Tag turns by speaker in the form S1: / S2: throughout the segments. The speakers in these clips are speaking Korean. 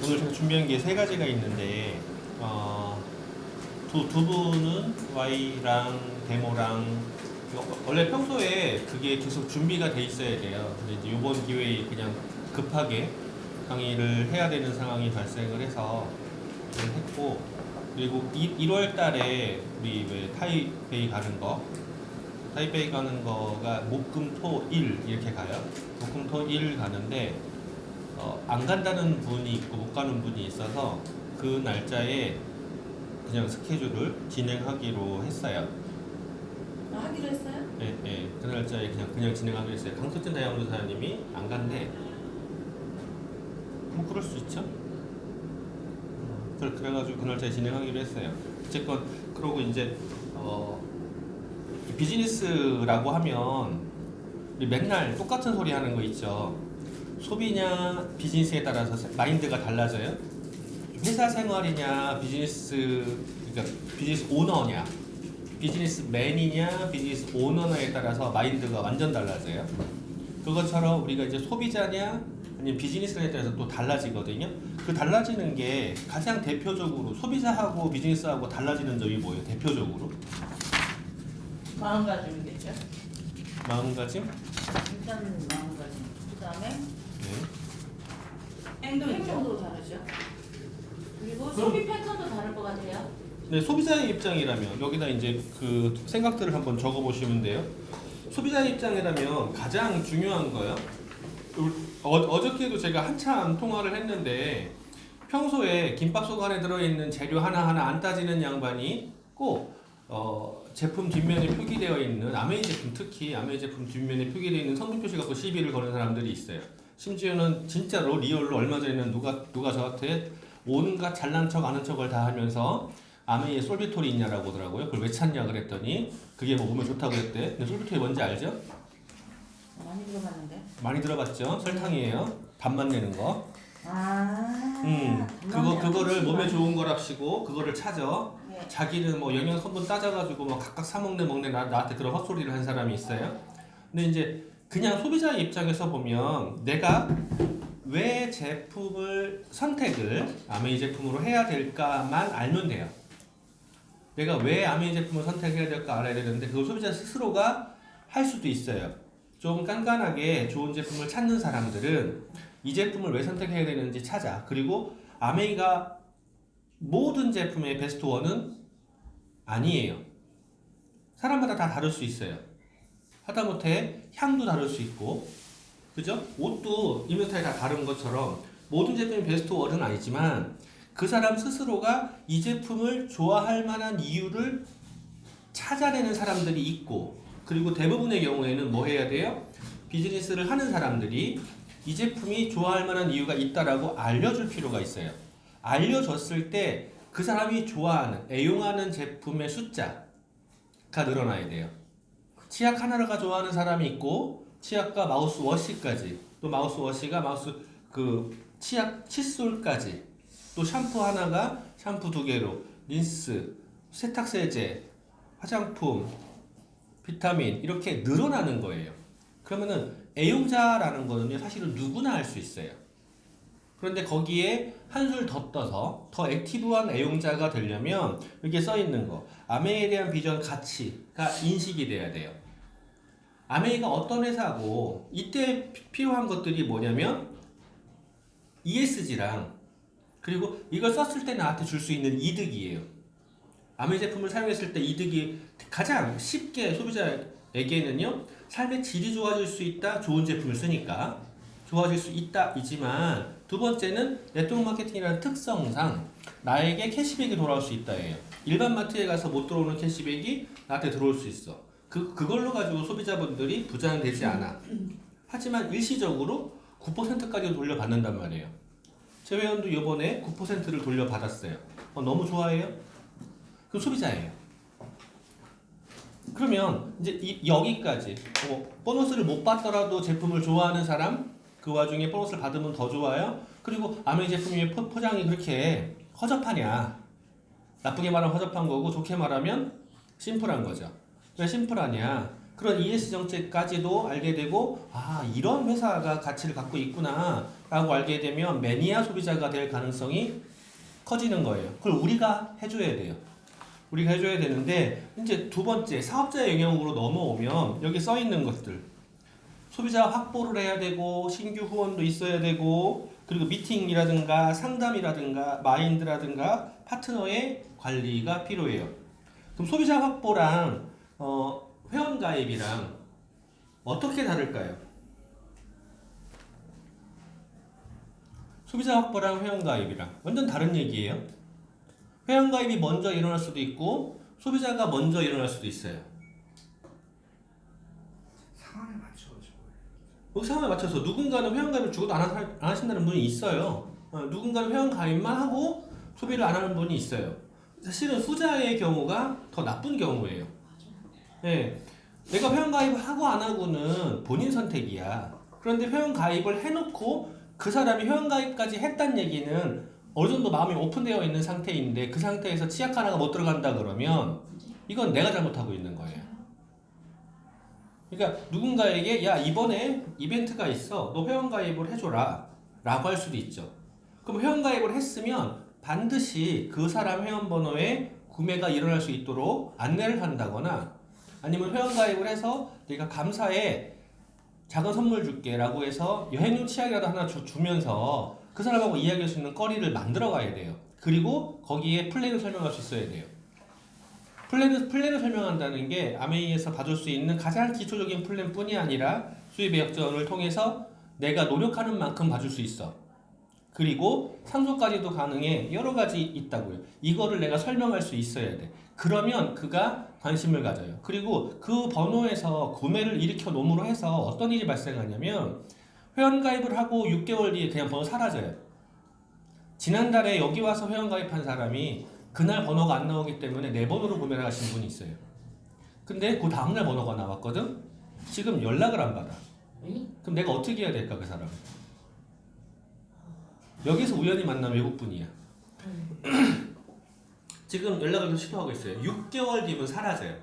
S1: 오늘 제가 준비한 게 세 가지가 있는데 두 분은 Y랑 데모랑 원래 평소에 그게 계속 준비가 돼 있어야 돼요. 근데 이제 이번 기회에 그냥 급하게 강의를 해야 되는 상황이 발생을 해서 이걸 했고, 그리고 1월 달에 우리 왜 타이베이 가는 거, 타이베이 가는 거가 목금토일 이렇게 가요. 목금토일 가는데 안 간다는 분이 있고 못 가는 분이 있어서 그 날짜에 그냥 스케줄을 진행하기로 했어요.
S2: 하기로 했어요?
S1: 예, 예. 그 날짜에 그냥 진행하기로 했어요. 강석진 다양도사님이 안 간대. 뭐 그럴 수 있죠. 그래가지고 그 날짜에 진행하기로 했어요. 어쨌건 그러고 이제 비즈니스라고 하면 우리 맨날 똑같은 소리 하는 거 있죠. 소비냐 비즈니스에 따라서 마인드가 달라져요. 회사 생활이냐 그러니까 비즈니스 오너냐, 비즈니스 맨이냐, 비즈니스 오너냐에 따라서 마인드가 완전 달라져요. 그것처럼 우리가 이제 소비자냐 아니면 비즈니스에 따라서 또 달라지거든요. 그 달라지는 게 가장 대표적으로 소비자하고 비즈니스하고 달라지는 점이 뭐예요? 대표적으로
S2: 마음가짐이겠죠?
S1: 마음가짐?
S2: 일단 마음가짐. 그 다음에
S1: 네.
S2: 행동도 다르죠. 그리고 소비 패턴도 다를 것 같아요.
S1: 네, 소비자의 입장이라면 여기다 이제 그 생각들을 한번 적어 보시면 돼요. 소비자의 입장이라면 가장 중요한 거요. 어저께도 제가 한참 통화를 했는데 평소에 김밥 속 안에 들어있는 재료 하나하나 안 따지는 양반이 꼭 제품 뒷면에 표기되어 있는 아메이 제품, 특히 아메이 제품 뒷면에 표기되어 있는 성분 표시 갖고 시비를 거는 사람들이 있어요. 심지어는 진짜로 리얼로 얼마 전에는 누가 저한테 온갖 잘난 척 아는 척을 다 하면서 아메이에 솔비톨이 있냐라고 하더라고요. 그걸 왜 찾냐 그랬더니 그게 뭐 몸에 좋다고 했대. 근데 솔비톨이 뭔지 알죠?
S2: 많이 들어봤는데.
S1: 많이 들어봤죠? 설탕이에요. 단맛 내는 거. 그거를 몸에 좋은 거랍시고 그거를 찾아.
S2: 네.
S1: 자기는 뭐 영양 성분 따져가지고 막 각각 사 먹네 나한테 그런 헛소리를 한 사람이 있어요. 근데 이제 그냥 소비자의 입장에서 보면 내가 왜 제품을 선택을 아메이 제품으로 해야 될까만 알면 돼요. 내가 왜 아메이 제품을 선택해야 될까 알아야 되는데 그걸 소비자 스스로가 할 수도 있어요. 좀 깐깐하게 좋은 제품을 찾는 사람들은 이 제품을 왜 선택해야 되는지 찾아. 그리고 아메이가 모든 제품의 베스트 원은 아니에요. 사람마다 다 다를 수 있어요. 하다못해 향도 다를 수 있고, 그죠? 옷도 이미타에 다 다른 것처럼 모든 제품이 베스트 원은 아니지만 그 사람 스스로가 이 제품을 좋아할 만한 이유를 찾아내는 사람들이 있고, 그리고 대부분의 경우에는 뭐 해야 돼요? 비즈니스를 하는 사람들이 이 제품이 좋아할 만한 이유가 있다라고 알려줄 필요가 있어요. 알려줬을 때 그 사람이 좋아하는, 애용하는 제품의 숫자가 늘어나야 돼요. 치약 하나가 좋아하는 사람이 있고 치약과 마우스워시까지, 또 마우스워시가 치약 칫솔까지, 또 샴푸 하나가 샴푸 2개로, 린스, 세탁세제, 화장품, 비타민 이렇게 늘어나는 거예요. 그러면은 애용자라는 거는요 사실은 누구나 할 수 있어요. 그런데 거기에 한술 더 떠서 더 액티브한 애용자가 되려면 여기에 써 있는 거 아메이에 대한 비전 가치가 인식이 돼야 돼요. 아메이가 어떤 회사고 이때 필요한 것들이 뭐냐면 ESG랑 그리고 이걸 썼을 때 나한테 줄 수 있는 이득이에요. 아메이 제품을 사용했을 때 이득이 가장 쉽게 소비자에게는요 삶의 질이 좋아질 수 있다. 좋은 제품을 쓰니까 좋아질 수 있다 이지만 두 번째는 네트워크 마케팅이라는 특성상 나에게 캐시백이 돌아올 수 있다예요. 일반 마트에 가서 못 들어오는 캐시백이 나한테 들어올 수 있어. 그걸로 가지고 소비자분들이 부자는 되지 않아. 하지만 일시적으로 9%까지 돌려받는단 말이에요. 제 회원도 이번에 9%를 돌려받았어요. 너무 좋아해요? 그 소비자예요. 그러면 이제 여기까지 보너스를 못 받더라도 제품을 좋아하는 사람, 그 와중에 보너스를 받으면 더 좋아요. 그리고 아메이 제품이 포장이 그렇게 허접하냐? 나쁘게 말하면 허접한 거고 좋게 말하면 심플한 거죠. 왜 심플하냐? 그런 ES 정책까지도 알게 되고 이런 회사가 가치를 갖고 있구나. 라고 알게 되면 매니아 소비자가 될 가능성이 커지는 거예요. 그걸 우리가 해줘야 돼요. 우리가 해줘야 되는데 이제 두 번째 사업자 영역으로 넘어오면 여기 써 있는 것들 소비자 확보를 해야 되고 신규 후원도 있어야 되고 그리고 미팅이라든가 상담이라든가 마인드라든가 파트너의 관리가 필요해요. 그럼 소비자 확보랑 회원 가입이랑 어떻게 다를까요? 소비자 확보랑 회원 가입이랑 완전 다른 얘기예요. 회원 가입이 먼저 일어날 수도 있고 소비자가 먼저 일어날 수도 있어요.
S3: 상황에 맞춰서.
S1: 그 상황에 맞춰서 누군가는 회원 가입을 죽어도 안 하신다는 분이 있어요. 누군가는 회원 가입만 하고 소비를 안 하는 분이 있어요. 사실은 후자의 경우가 더 나쁜 경우예요. 네. 내가 회원 가입을 하고 안 하고는 본인 선택이야. 그런데 회원 가입을 해놓고 그 사람이 회원 가입까지 했단 얘기는 어느 정도 마음이 오픈되어 있는 상태인데 그 상태에서 치약 하나가 못 들어간다 그러면 이건 내가 잘못하고 있는 거예요. 그러니까 누군가에게 야 이번에 이벤트가 있어 너 회원 가입을 해줘라 라고 할 수도 있죠. 그럼 회원 가입을 했으면 반드시 그 사람 회원 번호에 구매가 일어날 수 있도록 안내를 한다거나 아니면 회원 가입을 해서 내가 감사해 작은 선물 줄게 라고 해서 여행용 치약이라도 하나 주면서 그 사람하고 이야기할 수 있는 거리를 만들어 가야 돼요. 그리고 거기에 플랜을 설명할 수 있어야 돼요. 플랜을 설명한다는 게 아메이에서 받을 수 있는 가장 기초적인 플랜뿐이 아니라 수입의 역전을 통해서 내가 노력하는 만큼 받을 수 있어. 그리고 상속까지도 가능해. 여러 가지 있다고요. 이거를 내가 설명할 수 있어야 돼. 그러면 그가 관심을 가져요. 그리고 그 번호에서 구매를 일으켜 놓음으로 해서 어떤 일이 발생하냐면 회원가입을 하고 6개월 뒤에 그냥 번호 사라져요. 지난달에 여기 와서 회원가입한 사람이 그날 번호가 안 나오기 때문에 내 번호로 구매를 하신 분이 있어요. 근데 그 다음날 번호가 나왔거든? 지금 연락을 안 받아. 그럼 내가 어떻게 해야 될까 그 사람? 여기서 우연히 만난 외국분이야. 지금 연락을 계속 시도하고 있어요. 6개월 뒤면 사라져요.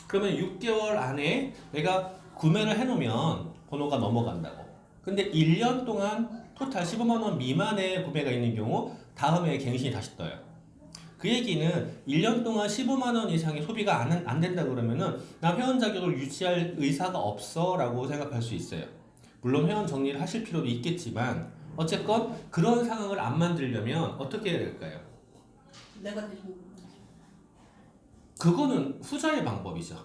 S1: 그러면 6개월 안에 내가 구매를 해놓으면 번호가 넘어간다고. 근데 1년 동안 토탈 15만원 미만의 구매가 있는 경우 다음에 갱신이 다시 떠요. 그 얘기는 1년 동안 15만원 이상의 소비가 안 된다 그러면은 나 회원 자격을 유지할 의사가 없어 라고 생각할 수 있어요. 물론 회원 정리를 하실 필요도 있겠지만 어쨌건 그런 상황을 안 만들려면 어떻게 해야 될까요?
S4: 내가 대신.
S1: 그거는 후자의 방법이죠.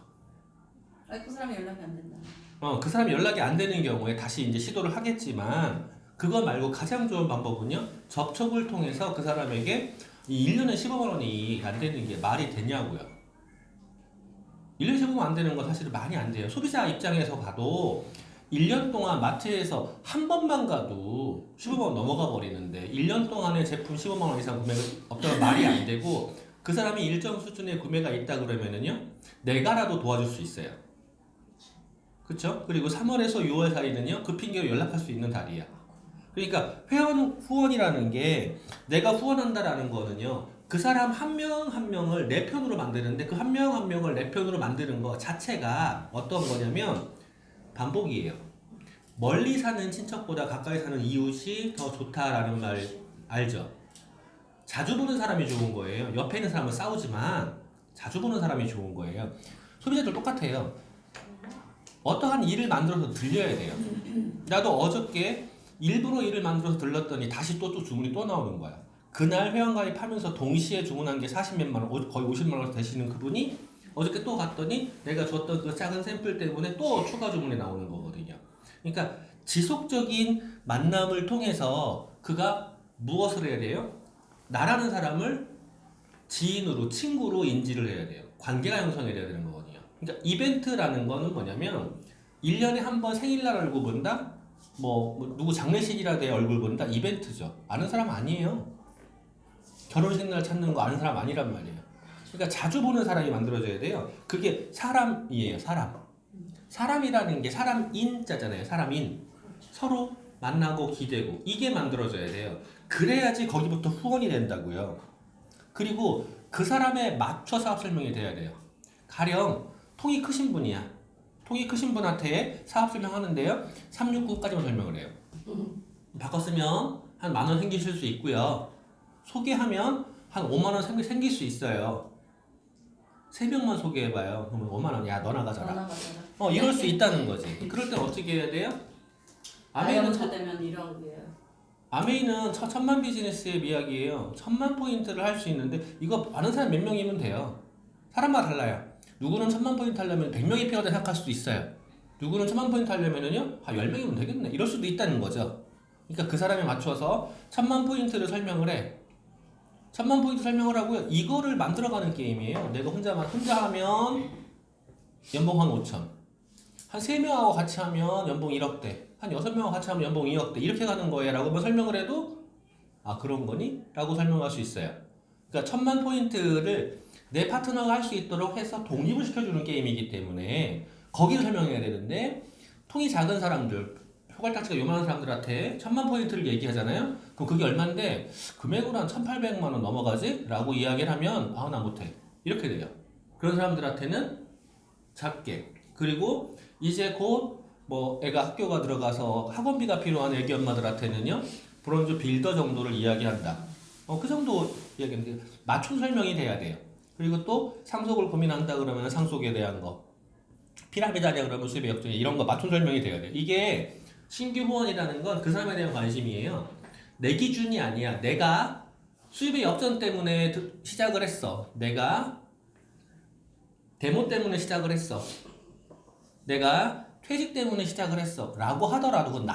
S4: 아니 그 사람이 연락이 안 된다.
S1: 그 사람이 연락이 안 되는 경우에 다시 이제 시도를 하겠지만 그거 말고 가장 좋은 방법은요. 접촉을 통해서 그 사람에게 이 1년에 15만 원이 안 되는 게 말이 되냐고요. 1년에 15만 안 되는 건 사실은 많이 안 돼요. 소비자 입장에서 봐도 1년 동안 마트에서 한 번만 가도 15만 원 넘어가 버리는데 1년 동안에 제품 15만 원 이상 구매가 없다면 말이 안 되고 그 사람이 일정 수준의 구매가 있다 그러면은요. 내가라도 도와줄 수 있어요. 그렇죠? 그리고 3월에서 6월 사이는요. 그 핑계로 연락할 수 있는 달이야. 그러니까 후원이라는 게 내가 후원한다라는 거는요. 그 사람 한 명 한 명을 내 편으로 만드는데 그 한 명 한 명을 내 편으로 만드는 거 자체가 어떤 거냐면 반복이에요. 멀리 사는 친척보다 가까이 사는 이웃이 더 좋다라는 말 알죠? 자주 보는 사람이 좋은 거예요. 옆에 있는 사람은 싸우지만 자주 보는 사람이 좋은 거예요. 소비자들 똑같아요. 어떠한 일을 만들어서 들려야 돼요. 나도 어저께 일부러 일을 만들어서 들렀더니 다시 또 주문이 또 나오는 거야. 그날 회원가입하면서 동시에 주문한 게 40몇만 원, 거의 50만 원 되시는 그분이 어저께 또 갔더니 내가 줬던 그 작은 샘플 때문에 또 추가 주문이 나오는 거거든요. 그러니까 지속적인 만남을 통해서 그가 무엇을 해야 돼요? 나라는 사람을 지인으로, 친구로 인지를 해야 돼요. 관계가 형성이 돼야 되는 거거든요. 그러니까 이벤트라는 거는 뭐냐면 1년에 한 번 생일날 얼굴 본다? 뭐 누구 장례식이라 내 얼굴 본다? 이벤트죠. 아는 사람 아니에요. 결혼식 날 찾는 거 아는 사람 아니란 말이에요. 그러니까 자주 보는 사람이 만들어져야 돼요. 그게 사람이에요. 사람이라는 게 사람인자잖아요. 사람인. 서로 만나고 기대고 이게 만들어져야 돼요. 그래야지 거기부터 후원이 된다고요. 그리고 그 사람에 맞춰 사업 설명이 돼야 돼요. 가령 통이 크신 분이야. 통이 크신 분한테 사업 설명하는데요. 369까지만 설명을 해요. 바꿨으면 한 10,000원 생기실 수 있고요. 소개하면 한 50,000원 생길 수 있어요. 3명만 소개해봐요. 그러면 50,000원. 야, 너 나가자라.
S4: 전화 받아라.
S1: 이럴 수 있다는 거지. 그럴 땐 어떻게 해야 돼요? 아메이는
S4: 다이어트 되면 이런 거예요.
S1: 아메이는 1,000만 비즈니스의 이야기예요. 1,000만 포인트를 할 수 있는데 이거 많은 사람 몇 명이면 돼요. 사람마다 달라요. 누구는 1,000만 포인트 하려면 100명이 필요하다 생각할 수도 있어요. 누구는 1,000만 포인트 하려면은요, 10명이면 되겠네. 이럴 수도 있다는 거죠. 그러니까 그 사람에 맞춰서 1,000만 포인트를 설명을 해. 1,000만 포인트 설명을 하고요. 이거를 만들어가는 게임이에요. 내가 혼자 하면 연봉 한 5천. 한 3명하고 같이 하면 연봉 1억대. 한 6명하고 같이 하면 연봉 2억대. 이렇게 가는 거예요. 라고 설명을 해도 아, 그런 거니? 라고 설명할 수 있어요. 그러니까 1,000만 포인트를 내 파트너가 할 수 있도록 해서 독립을 시켜주는 게임이기 때문에 거기를 설명해야 되는데, 통이 작은 사람들, 효갈딱지가 요만한 사람들한테 1,000만 포인트를 얘기하잖아요. 그럼 그게 얼마인데 금액으로 한 1,800만 원 넘어가지? 라고 이야기를 하면 아, 나 못해. 이렇게 돼요. 그런 사람들한테는 작게. 그리고 이제 곧 뭐 애가 학교가 들어가서 학원비가 필요한 애기 엄마들한테는요, 브론즈 빌더 정도를 이야기한다. 그 정도 이야기하는데 맞춤 설명이 돼야 돼요. 그리고 또 상속을 고민한다 그러면 상속에 대한 거, 피라미드하냐 그러면 수입의 역전, 이런 거 맞춤 설명이 돼야 돼요. 이게 신규 후원이라는 건 그 사람에 대한 관심이에요. 내 기준이 아니야. 내가 수입의 역전 때문에 시작을 했어. 내가 데모 때문에 시작을 했어. 내가 퇴직 때문에 시작을 했어. 라고 하더라도 그건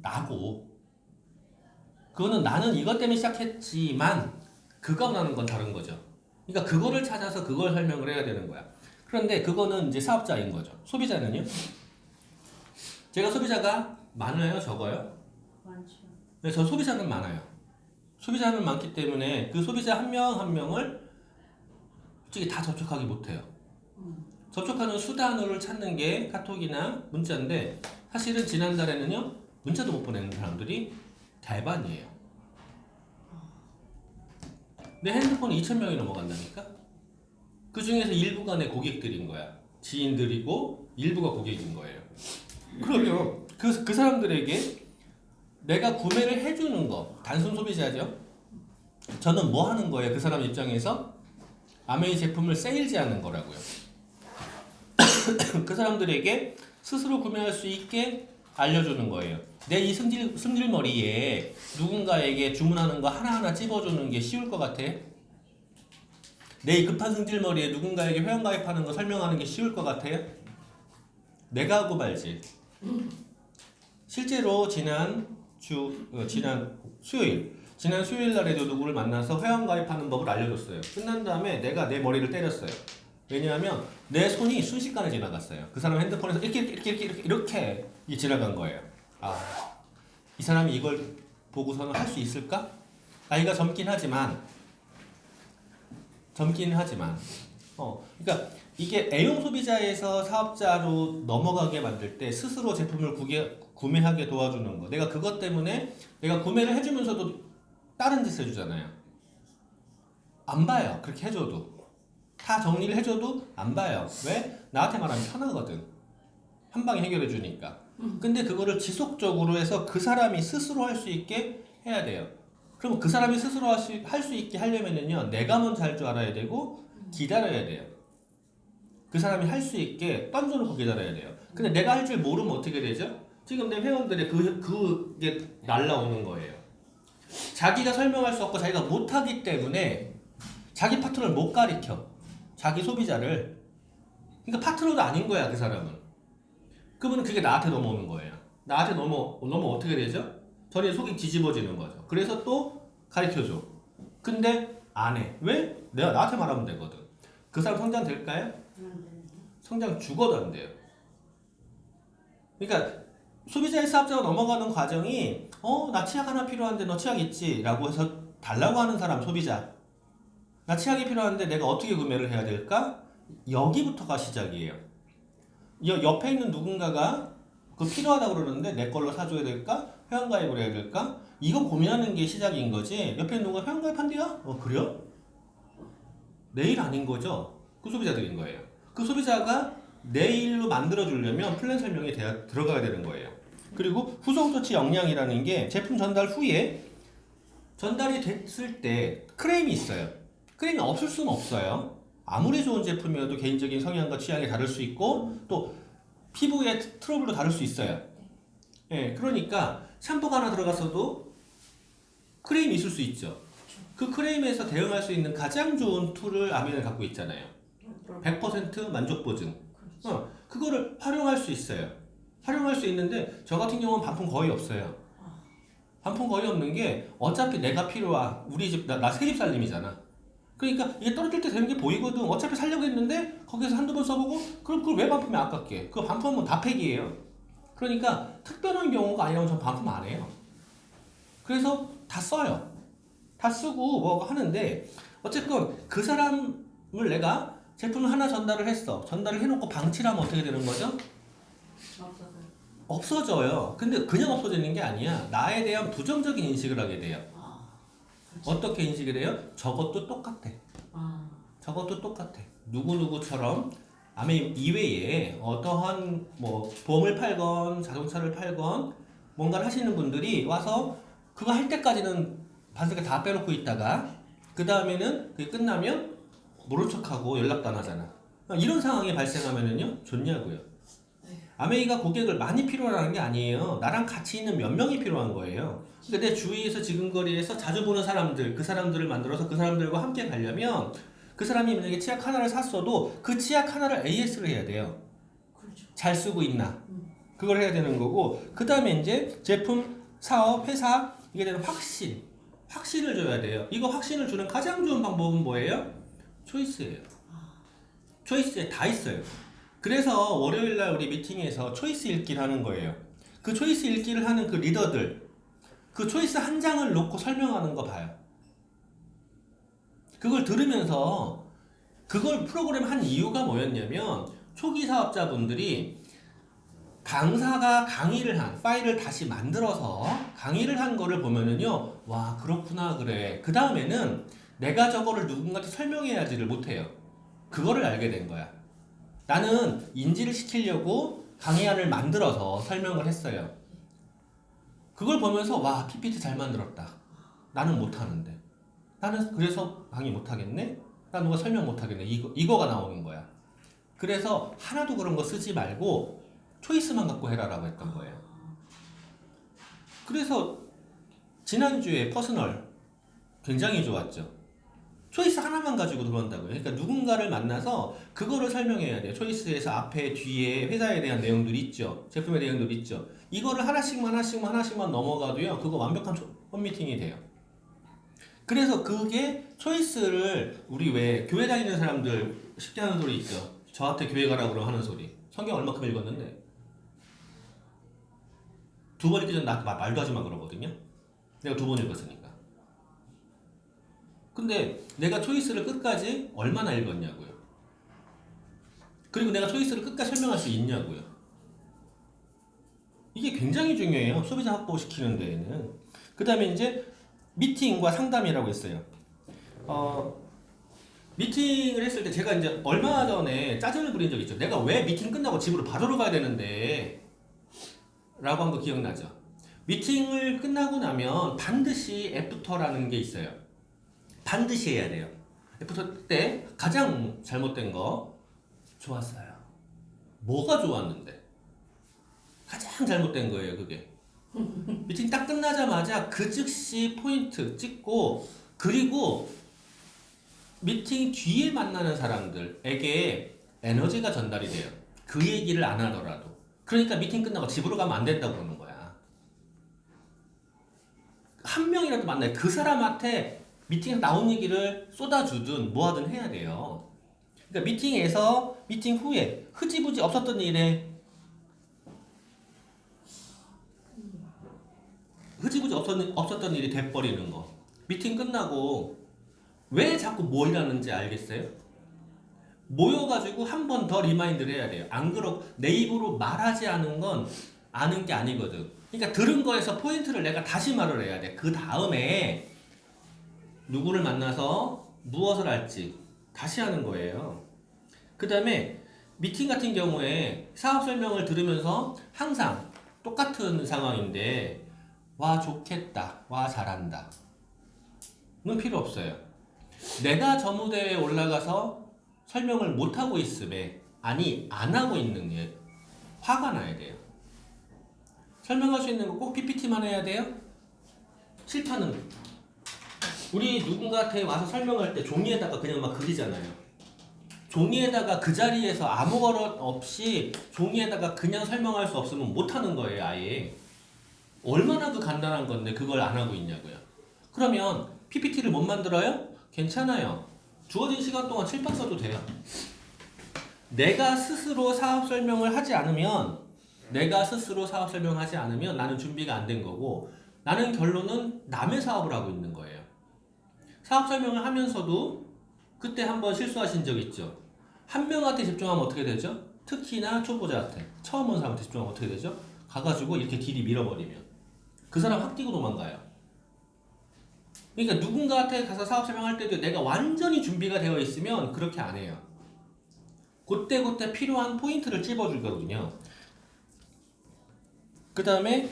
S1: 나고. 그거는 나는 이것 때문에 시작했지만 그거라는 건 다른 거죠. 그러니까 그거를 찾아서 그걸 설명을 해야 되는 거야. 그런데 그거는 이제 사업자인 거죠. 소비자는요? 제가 소비자가 많아요, 적어요?
S4: 많죠.
S1: 네, 저 소비자는 많아요. 소비자는 많기 때문에 그 소비자 한 명 한 명을 솔직히 다 접촉하기 못해요. 접촉하는 수단을 찾는 게 카톡이나 문자인데, 사실은 지난달에는요, 문자도 못 보내는 사람들이 대반이에요. 내 핸드폰이 2,000명이 넘어간다니까? 그 중에서 일부가 내 고객들인 거야. 지인들이고 일부가 고객인 거예요. 그러면 그 사람들에게 내가 구매를 해주는 거, 단순 소비자죠. 저는 뭐 하는 거예요? 그 사람 입장에서 아메이 제품을 세일즈하는 거라고요. 그 사람들에게 스스로 구매할 수 있게 알려주는 거예요. 내 이 승질머리에 누군가에게 주문하는 거 하나하나 찝어주는 게 쉬울 것 같아? 내 이 급한 승질머리에 누군가에게 회원가입하는 거 설명하는 게 쉬울 것 같아요? 내가 하고 말지. 실제로 지난 수요일 날에도 누구를 만나서 회원가입하는 법을 알려줬어요. 끝난 다음에 내가 내 머리를 때렸어요. 왜냐하면 내 손이 순식간에 지나갔어요. 그 사람 핸드폰에서 이렇게 지나간 거예요. 아, 이 사람이 이걸 보고서는 할 수 있을까? 나이가 젊긴 하지만, 그러니까 이게 애용 소비자에서 사업자로 넘어가게 만들 때 스스로 제품을 구매하게 도와주는 거. 내가 그것 때문에 내가 구매를 해주면서도 다른 짓 해주잖아요. 안 봐요. 그렇게 해줘도. 다 정리를 해줘도 안 봐요. 왜? 나한테 말하면 편하거든. 한 방에 해결해 주니까. 근데 그거를 지속적으로 해서 그 사람이 스스로 할 수 있게 해야 돼요. 그럼 그 사람이 스스로 할 수 있게 하려면은요, 내가 먼저 할 줄 알아야 되고 기다려야 돼요. 그 사람이 할 수 있게 던져놓고 기다려야 돼요. 근데 내가 할 줄 모르면 어떻게 되죠? 지금 내 회원들의 그게 날라오는 거예요. 자기가 설명할 수 없고 자기가 못하기 때문에 자기 파트너를 못 가리켜. 자기 소비자를. 그러니까 파트너도 아닌 거야, 그 사람은. 그러면 그게 나한테 넘어오는 거예요. 나한테 넘어오면 어떻게 되죠? 저리 속이 뒤집어지는 거죠. 그래서 또 가르쳐줘. 근데 안 해. 왜? 내가 나한테 말하면 되거든. 그 사람 성장 될까요? 성장 죽어도 안 돼요. 그러니까 소비자의 사업자가 넘어가는 과정이 나 치약 하나 필요한데 너 치약 있지? 라고 해서 달라고 하는 사람 소비자. 나 치약이 필요한데 내가 어떻게 구매를 해야 될까? 여기부터가 시작이에요. 옆에 있는 누군가가 그거 필요하다고 그러는데 내 걸로 사줘야 될까? 회원가입을 해야 될까? 이거 고민하는 게 시작인 거지. 옆에 있는 누군가 회원가입한대요? 그래요? 내일 아닌 거죠? 그 소비자들인 거예요. 그 소비자가 내일로 만들어주려면 플랜 설명이 들어가야 되는 거예요. 그리고 후속 조치 역량이라는 게 제품 전달 후에 전달이 됐을 때 크레임이 있어요. 크레임이 없을 수는 없어요. 아무리 좋은 제품이어도 개인적인 성향과 취향이 다를 수 있고 또 피부의 트러블도 다를 수 있어요. 예, 그러니까 샴푸가 하나 들어갔어도 크레임이 있을 수 있죠. 그 크레임에서 대응할 수 있는 가장 좋은 툴을 아미는 갖고 있잖아요. 100% 만족 보증. 그거를 활용할 수 있어요. 활용할 수 있는데 저 같은 경우는 반품 거의 없어요. 반품 거의 없는 게 어차피 내가 필요한 우리 집 나 새 집 살림이잖아. 그러니까 이게 떨어질 때 되는 게 보이거든. 어차피 살려고 했는데 거기서 한두 번 써보고 그럼 그걸 왜 반품해 아깝게. 그거 반품하면 다 폐기예요. 그러니까 특별한 경우가 아니라면 전 반품 안 해요. 그래서 다 써요. 다 쓰고 뭐 하는데 어쨌건 그 사람을 내가 제품을 하나 전달을 했어. 전달을 해놓고 방치를 하면 어떻게 되는 거죠?
S2: 없어서요.
S1: 없어져요. 근데 그냥 없어지는 게 아니야. 나에 대한 부정적인 인식을 하게 돼요. 어떻게 인식을 해요? 저것도 똑같아. 저것도 똑같아. 누구누구처럼 아메 이외에 어떠한 뭐 보험을 팔건 자동차를 팔건 뭔가를 하시는 분들이 와서 그거 할 때까지는 반석에 다 빼놓고 있다가 그 다음에는 그게 끝나면 모른 척하고 연락도 안 하잖아. 이런 상황이 발생하면은요 좋냐고요. 아메이가 고객을 많이 필요로 하는 게 아니에요. 나랑 같이 있는 몇 명이 필요한 거예요. 근데 내 주위에서 지근거리에서 자주 보는 사람들, 그 사람들을 만들어서 그 사람들과 함께 가려면 그 사람이 만약에 치약 하나를 샀어도 그 치약 하나를 AS를 해야 돼요.
S2: 그렇죠.
S1: 잘 쓰고 있나. 그걸 해야 되는 거고 그 다음에 이제 제품, 사업, 회사 이게 되는 확신을 줘야 돼요. 이거 확신을 주는 가장 좋은 방법은 뭐예요? 초이스예요. 초이스에 다 있어요. 그래서 월요일날 우리 미팅에서 초이스 읽기를 하는 거예요. 그 초이스 읽기를 하는 그 리더들 그 초이스 한 장을 놓고 설명하는 거 봐요. 그걸 들으면서 그걸 프로그램 한 이유가 뭐였냐면 초기 사업자분들이 강사가 강의를 한 파일을 다시 만들어서 강의를 한 거를 보면은요 와 그렇구나 그래 그 다음에는 내가 저거를 누군가한테 설명해야지를 못해요. 그거를 알게 된 거야. 나는 인지를 시키려고 강의안을 만들어서 설명을 했어요. 그걸 보면서 와 PPT 잘 만들었다. 나는 못하는데 나는 그래서 강의 못하겠네? 나 누가 설명 못하겠네. 이거가 나오는 거야. 그래서 하나도 그런 거 쓰지 말고 초이스만 갖고 해라라고 했던 거예요. 그래서 지난주에 퍼스널 굉장히 좋았죠. 초이스 하나만 가지고 들어온다고요. 그러니까 누군가를 만나서 그거를 설명해야 돼요. 초이스에서 앞에 뒤에 회사에 대한 내용들이 있죠. 제품에 대한 내용들이 있죠. 이거를 하나씩만 넘어가도요. 그거 완벽한 홈미팅이 돼요. 그래서 그게 초이스를 우리 왜 교회 다니는 사람들 쉽게 하는 소리 있죠. 저한테 교회 가라고 그러면 하는 소리. 성경 얼마큼 읽었는데 2번 읽기 전에 나한테 말도 하지 마 그러거든요. 내가 2번 읽었으니까. 근데 내가 초이스를 끝까지 얼마나 읽었냐고요. 그리고 내가 초이스를 끝까지 설명할 수 있냐고요. 이게 굉장히 중요해요. 소비자 확보시키는 데에는. 그 다음에 이제 미팅과 상담이라고 했어요. 미팅을 했을 때 제가 이제 얼마 전에 짜증을 부린 적이 있죠. 내가 왜 미팅 끝나고 집으로 바로 가야 되는데 라고 한 거 기억나죠? 미팅을 끝나고 나면 반드시 애프터라는 게 있어요. 반드시 해야 돼요. 애프터 때 가장 잘못된 거 좋았어요. 뭐가 좋았는데? 가장 잘못된 거예요, 그게. 미팅 딱 끝나자마자 그 즉시 포인트 찍고 그리고 미팅 뒤에 만나는 사람들에게 에너지가 전달이 돼요. 그 얘기를 안 하더라도. 그러니까 미팅 끝나고 집으로 가면 안 된다고 그러는 거야. 한 명이라도 만나요. 그 사람한테 미팅에 나온 얘기를 쏟아주든 뭐 하든 해야 돼요. 그러니까 미팅에서 미팅 후에 흐지부지 없었던 일에 흐지부지 없었던 일이 돼버리는 거. 미팅 끝나고 왜 자꾸 모이라는지 알겠어요? 모여가지고 한 번 더 리마인드를 해야 돼요. 안 그러고 내 입으로 말하지 않은 건 아는 게 아니거든. 그러니까 들은 거에서 포인트를 내가 다시 말을 해야 돼. 그 다음에 누구를 만나서 무엇을 할지 다시 하는 거예요. 그 다음에 미팅 같은 경우에 사업 설명을 들으면서 항상 똑같은 상황인데 와 좋겠다, 와 잘한다 는 필요 없어요. 내가 저 무대에 올라가서 설명을 못하고 있음에 아니 안 하고 있는 게 화가 나야 돼요. 설명할 수 있는 거 꼭 PPT만 해야 돼요? 실파는 우리 누군가한테 와서 설명할 때 종이에다가 그냥 막 그리잖아요. 종이에다가 그 자리에서 아무 것 없이 종이에다가 그냥 설명할 수 없으면 못하는 거예요. 아예 얼마나 그 간단한 건데 그걸 안 하고 있냐고요. 그러면 PPT를 못 만들어요? 괜찮아요. 주어진 시간 동안 칠판 써도 돼요. 내가 스스로 사업 설명을 하지 않으면 나는 준비가 안 된 거고 나는 결론은 남의 사업을 하고 있는 거예요. 사업 설명을 하면서도 그때 한번 실수하신 적 있죠. 한 명한테 집중하면 어떻게 되죠? 특히나 초보자한테 처음 온 사람한테 집중하면 어떻게 되죠? 가가지고 이렇게 딜이 밀어버리면 그 사람 확 뛰고 도망가요. 그러니까 누군가한테 가서 사업 설명할 때도 내가 완전히 준비가 되어 있으면 그렇게 안 해요. 그때 필요한 포인트를 찝어주거든요. 그 다음에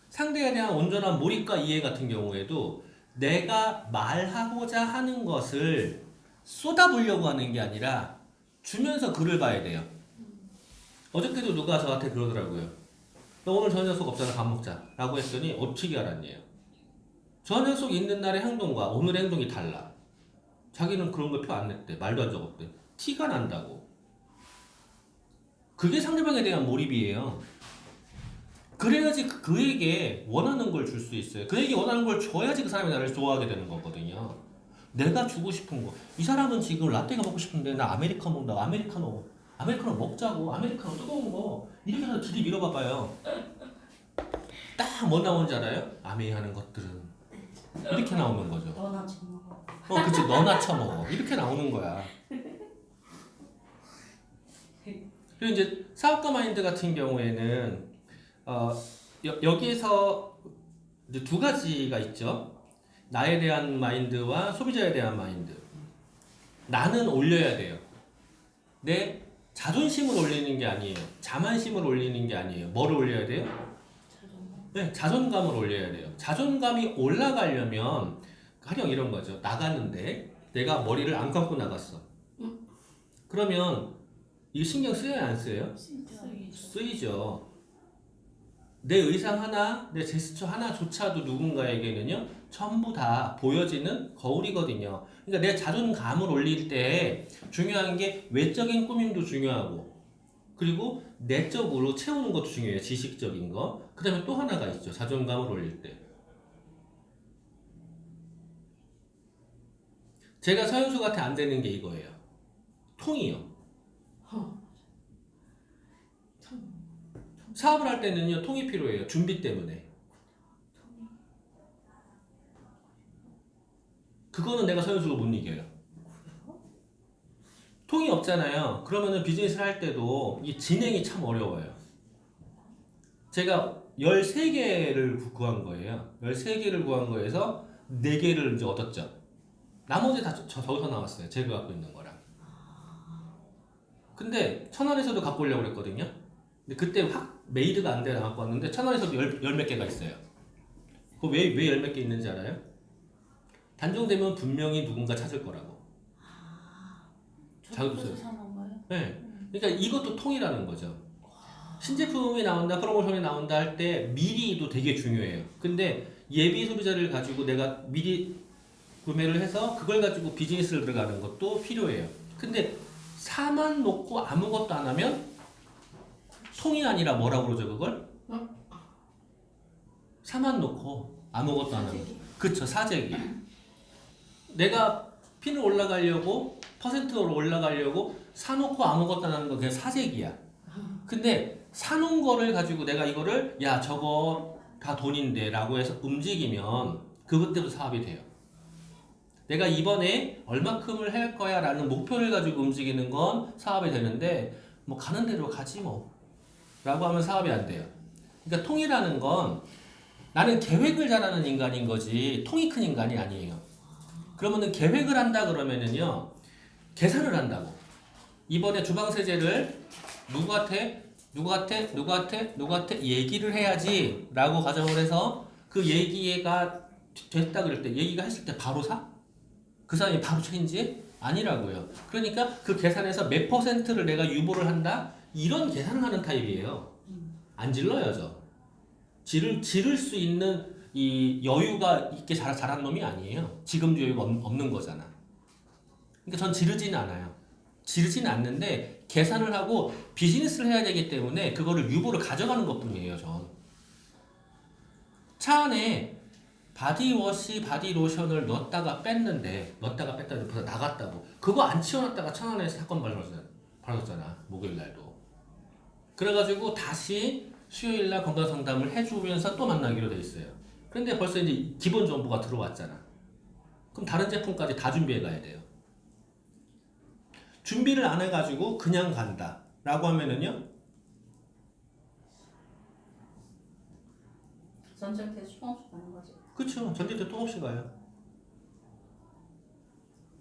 S1: 상대에 대한 온전한 몰입과 이해 같은 경우에도 내가 말하고자 하는 것을 쏟아부으려고 하는 게 아니라 주면서 글을 봐야 돼요. 어저께도 누가 저한테 그러더라고요. 너 오늘 저녁 약속 없잖아, 밥 먹자 라고 했더니 어떻게 알았냐요. 저녁 약속 있는 날의 행동과 오늘의 행동이 달라. 자기는 그런 걸 표 안 냈대. 말도 안 적었대. 티가 난다고. 그게 상대방에 대한 몰입이에요. 그래야지 그에게 원하는 걸 줄 수 있어요. 그에게 원하는 걸 줘야지 그 사람이 나를 좋아하게 되는 거거든요. 내가 주고 싶은 거. 이 사람은 지금 라떼가 먹고 싶은데 나 아메리카노 먹는다고. 아메리카노 먹자고. 아메리카노 뜨거운 거. 이렇게 해서 길이 밀어봐봐요. 딱 뭐 나오는지 알아요? 아메이하는 것들은 이렇게 나오는 거죠.
S4: 너나 지금 먹어.
S1: 그치. 너나 처먹어. 이렇게 나오는 거야. 그리고 이제 사업가 마인드 같은 경우에는 여기에서 이제 두 가지가 있죠. 나에 대한 마인드와 소비자에 대한 마인드. 나는 올려야 돼요. 내 자존심을 올리는 게 아니에요. 자만심을 올리는 게 아니에요. 뭐를 올려야 돼요? 네, 자존감을 올려야 돼요. 자존감이 올라가려면 가령 이런 거죠. 나갔는데 내가 머리를 안 감고 나갔어. 그러면 이거 신경 쓰여야 안 쓰여요? 쓰이죠. 내 의상 하나, 내 제스처 하나조차도 누군가에게는요, 전부 다 보여지는 거울이거든요. 그러니까 내 자존감을 올릴 때 중요한 게 외적인 꾸밈도 중요하고, 그리고 내적으로 채우는 것도 중요해요. 지식적인 거. 그 다음에 또 하나가 있죠. 자존감을 올릴 때. 제가 서현수한테 안 되는 게 이거예요. 통이요. 사업을 할 때는요, 통이 필요해요. 준비 때문에. 그거는 내가 서현수가 못 이겨요. 통이 없잖아요. 그러면은 비즈니스를 할 때도 이 진행이 참 어려워요. 제가 13개를 구한 거예요. 13개를 구한 거에서 4개를 이제 얻었죠. 나머지 다 저기서 나왔어요. 제가 갖고 있는 거랑. 근데 천안에서도 갖고 오려고 그랬거든요. 근데 그때 확 메이드가 안 돼 나갖고 왔는데 천안에서도 열 몇 개가 있어요. 그거 왜 열 몇 개 있는지 알아요? 단종되면 분명히 누군가 찾을 거라고.
S4: 저기서 사는 거예요?
S1: 네. 그러니까 이것도 통이라는 거죠. 신제품이 나온다, 프로모션이 나온다 할 때 미리도 되게 중요해요. 근데 예비 소비자를 가지고 내가 미리 구매를 해서 그걸 가지고 비즈니스를 들어가는 것도 필요해요. 근데 사만 놓고 아무것도 안 하면 통이 아니라 뭐라고 그러죠 그걸? 사만 놓고 아무것도 안 하면 그쵸, 사재기. 내가 핀을 올라가려고 퍼센트로 올라가려고 사놓고 아무것도 안 하는 건 그냥 사재기야. 근데 사놓은 거를 가지고 내가 이거를 야 저거 다 돈인데 라고 해서 움직이면 그것 때부터 사업이 돼요. 내가 이번에 얼마큼을 할 거야 라는 목표를 가지고 움직이는 건 사업이 되는데 뭐 가는 대로 가지 뭐 라고 하면 사업이 안 돼요. 그러니까 통이라는 건 나는 계획을 잘하는 인간인 거지 통이 큰 인간이 아니에요. 그러면은 계획을 한다 그러면은요 계산을 한다고. 이번에 주방세제를 누구한테 누구한테 얘기를 해야지 라고 가정을 해서 그 얘기가 됐다 그럴 때 얘기가 했을 때 바로 사? 그 사람이 바로 체인지? 아니라고요. 그러니까 그 계산에서 몇 퍼센트를 내가 유보를 한다? 이런 계산을 하는 타입이에요. 안 질러요, 저. 지를 수 있는 이 여유가 있게 자란 놈이 아니에요. 지금도 여유가 없는 거잖아. 그러니까 전 지르지는 않아요. 지르지는 않는데 계산을 하고 비즈니스를 해야 되기 때문에 그거를 유보를 가져가는 것뿐이에요, 전. 차 안에 바디워시, 바디로션을 넣었다가 뺐다는데 벌써 나갔다고. 그거 안 치워놨다가 천안에서 사건 벌어졌잖아, 목요일날도. 그래가지고 다시 수요일날 건강상담을 해주면서 또 만나기로 돼 있어요. 그런데 벌써 이제 기본 정보가 들어왔잖아. 그럼 다른 제품까지 다 준비해 가야 돼요. 준비를 안 해가지고 그냥 간다 라고 하면은요,
S4: 전쟁 때 수동없이 가는 거지.
S1: 그쵸, 전쟁 때 또 없이 가요.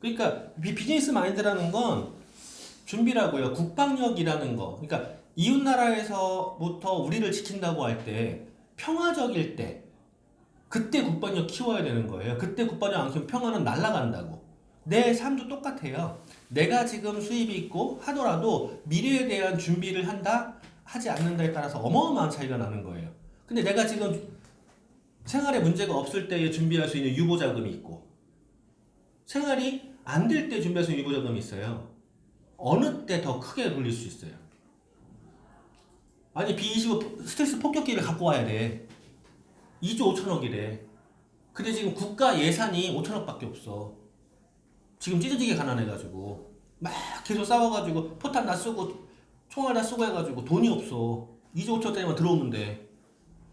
S1: 그러니까 비즈니스 마인드라는 건 준비라고요. 국방력이라는 거. 그러니까 이웃 나라에서부터 우리를 지킨다고 할 때 평화적일 때 그때 국방력 키워야 되는 거예요. 그때 국방력 안 키우면 평화는 날아간다고. 내 삶도 똑같아요. 내가 지금 수입이 있고 하더라도 미래에 대한 준비를 한다, 하지 않는다에 따라서 어마어마한 차이가 나는 거예요. 근데 내가 지금 생활에 문제가 없을 때에 준비할 수 있는 유보자금이 있고 생활이 안 될 때 준비할 수 있는 유보자금이 있어요. 어느 때 더 크게 돌릴 수 있어요? 아니 B25 스트레스 폭격기를 갖고 와야 돼. 2조 5천억이래. 근데 지금 국가 예산이 5천억밖에 없어. 지금 찢어지게 가난해가지고 막 계속 싸워가지고 포탄 다 쓰고 총알 다 쓰고 해가지고 돈이 없어. 2조 5천억짜리만 들어오면 돼.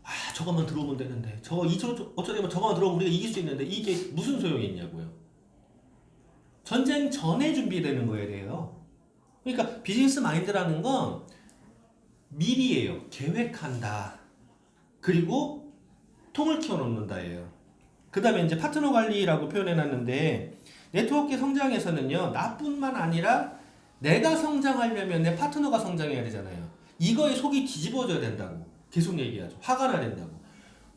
S1: 아 저것만 들어오면 되는데 저 2조 5천억짜리만 저것만 들어오면 우리가 이길 수 있는데 이게 무슨 소용이 있냐고요. 전쟁 전에 준비되는 거에 대해요. 그러니까 비즈니스 마인드라는 건 미리예요. 계획한다. 그리고 통을 키워놓는다예요. 그 다음에 이제 파트너 관리라고 표현해놨는데 네트워크 성장에서는요, 나뿐만 아니라 내가 성장하려면 내 파트너가 성장해야 되잖아요. 이거에 속이 뒤집어져야 된다고 계속 얘기하죠. 화가 나야 된다고.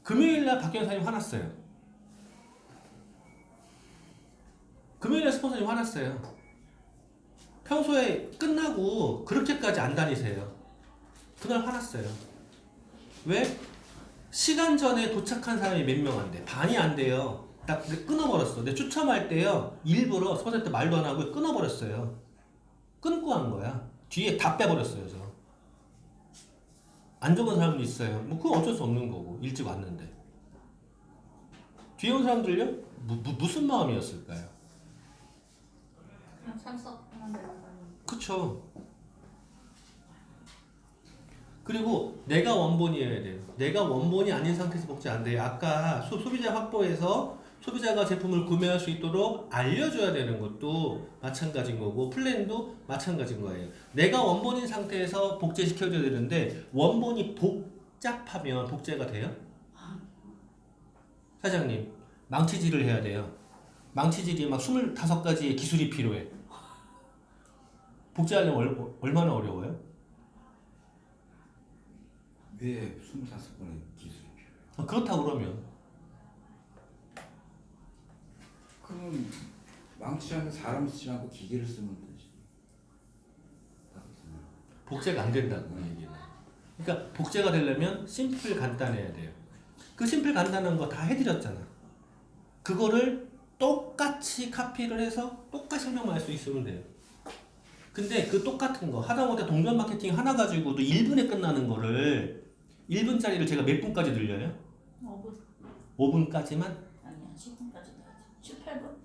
S1: 금요일날 박경사님 화났어요. 금요일날 스폰서님 화났어요. 평소에 끝나고 그렇게까지 안 다니세요. 그날 화났어요. 왜? 시간 전에 도착한 사람이 몇 명 안 돼. 반이 안 돼요. 딱 끊어버렸어. 내 추첨할 때요. 일부러 스폰서한테 말도 안 하고 끊어버렸어요. 끊고 한 거야. 뒤에 다 빼버렸어요. 저. 안 적은 사람도 있어요. 뭐 그건 어쩔 수 없는 거고. 일찍 왔는데. 뒤에 온 사람들요? 무슨 마음이었을까요?
S4: 그냥 참석하면 되는 거 아니야.
S1: 그쵸. 그리고 내가 원본이어야 돼요. 내가 원본이 아닌 상태에서 복제 안 돼요. 아까 소비자 확보에서 소비자가 제품을 구매할 수 있도록 알려줘야 되는 것도 마찬가지인 거고 플랜도 마찬가지인 거예요. 내가 원본인 상태에서 복제시켜줘야 되는데 원본이 복잡하면 복제가 돼요? 사장님, 망치질을 해야 돼요. 망치질이 막 25가지의 기술이 필요해. 복제하려면 얼마나 어려워요?
S3: 왜 25번의 기술이 필요해요?
S1: 그렇다고 그러면
S3: 그러면 망치하면 사람 쓰지 않고 기계를 쓰면 되지.
S1: 복제가 안 된다고 얘기는. 그러니까 복제가 되려면 심플 간단해야 돼요. 그 심플 간단한 거 다 해드렸잖아. 그거를 똑같이 카피를 해서 똑같이 설명만 할 수 있으면 돼요. 근데 그 똑같은 거 하다못해 동전 마케팅 하나 가지고도 1분에 끝나는 거를 1분짜리를 제가 몇 분까지 늘려요?
S4: 5분.
S1: 5분까지만?
S4: 아니야, 10분까지 해야지. 18분?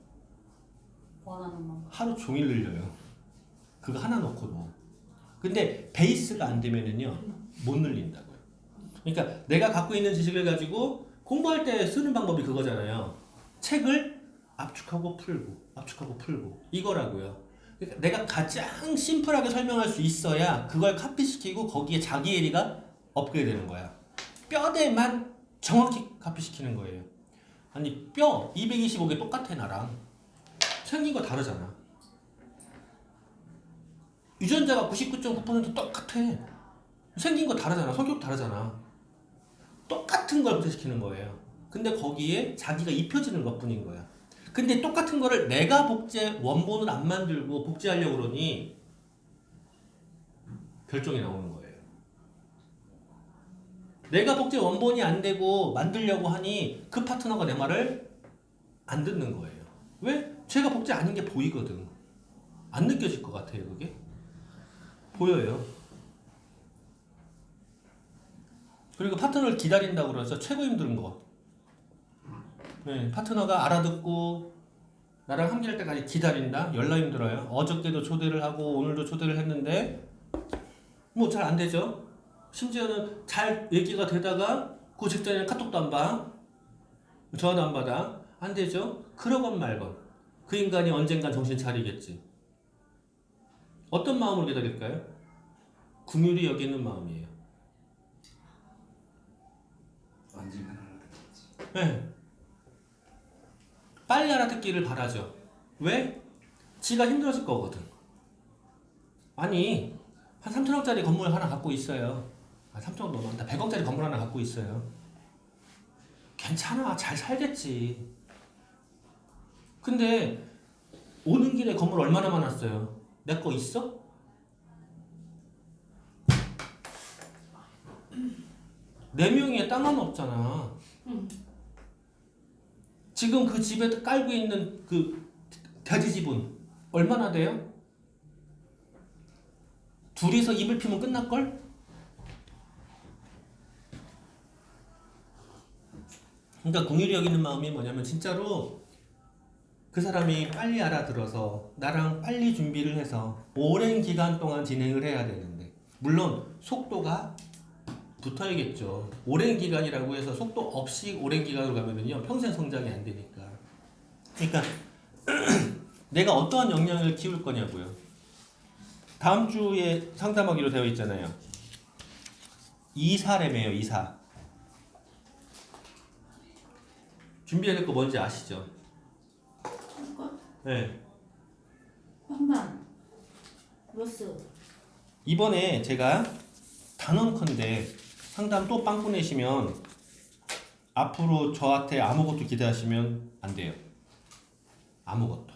S4: 원하는 만
S1: 하루 종일 늘려요. 그거 하나 넣고도. 근데 베이스가 안 되면은요, 못 늘린다고요. 그러니까 내가 갖고 있는 지식을 가지고 공부할 때 쓰는 방법이 그거잖아요. 책을 압축하고 풀고, 압축하고 풀고. 이거라고요. 그러니까 내가 가장 심플하게 설명할 수 있어야 그걸 카피시키고 거기에 자기 예리가 업그레이드 되는 거야. 뼈대만 정확히 카피시키는 거예요. 아니 뼈 225개 똑같아 나랑. 생긴 거 다르잖아. 유전자가 99.9% 똑같아. 생긴 거 다르잖아. 성격 다르잖아. 똑같은 걸 복제시키는 거예요. 근데 거기에 자기가 입혀지는 것뿐인 거야. 근데 똑같은 거를 내가 복제 원본을 안 만들고 복제하려고 그러니 결정이 나오는 거예요. 내가 복제 원본이 안 되고 만들려고 하니 그 파트너가 내 말을 안 듣는 거예요. 왜? 제가 복제 아닌 게 보이거든. 안 느껴질 것 같아요, 그게? 보여요. 그리고 파트너를 기다린다고 그래서 최고 힘든 거. 네, 파트너가 알아듣고 나랑 함께할 때까지 기다린다? 열나 힘들어요. 어저께도 초대를 하고 오늘도 초대를 했는데 뭐 잘 안 되죠. 심지어는 잘 얘기가 되다가 그 직전에는 카톡도 안 봐. 전화도 안 받아. 안 되죠. 그러건 말건 그 인간이 언젠간 정신 차리겠지. 어떤 마음으로 기다릴까요? 긍휼히 여기는 마음이에요.
S3: 언젠간 알아듣겠지.
S1: 네. 빨리 알아듣기를 바라죠. 왜? 지가 힘들어질 거거든. 아니 한 3천억짜리 건물 하나 갖고 있어요. 3천억 넘었다. 100억짜리 건물 하나 갖고 있어요. 괜찮아. 잘 살겠지. 근데 오는 길에 건물 얼마나 많았어요? 내 거 있어? 네 명의 땅 하나 없잖아. 지금 그 집에 깔고 있는 그 돼지 집은 얼마나 돼요? 둘이서 입을 피면 끝날걸? 그러니까 긍휼히 여기는 마음이 뭐냐면 진짜로 그 사람이 빨리 알아들어서 나랑 빨리 준비를 해서 오랜 기간 동안 진행을 해야 되는데 물론 속도가 붙어야겠죠. 오랜 기간이라고 해서 속도 없이 오랜 기간으로 가면은요 평생 성장이 안 되니까. 그러니까 내가 어떠한 역량을 키울 거냐고요. 다음 주에 상담하기로 되어 있잖아요. 이사래매요. 이사. 준비해야 될 거 뭔지 아시죠?
S4: 이거?
S1: 네.
S4: 황단. 로스.
S1: 이번에 제가 단언컨대 상담 또 빵꾸 내시면 앞으로 저한테 아무것도 기대하시면 안 돼요. 아무것도.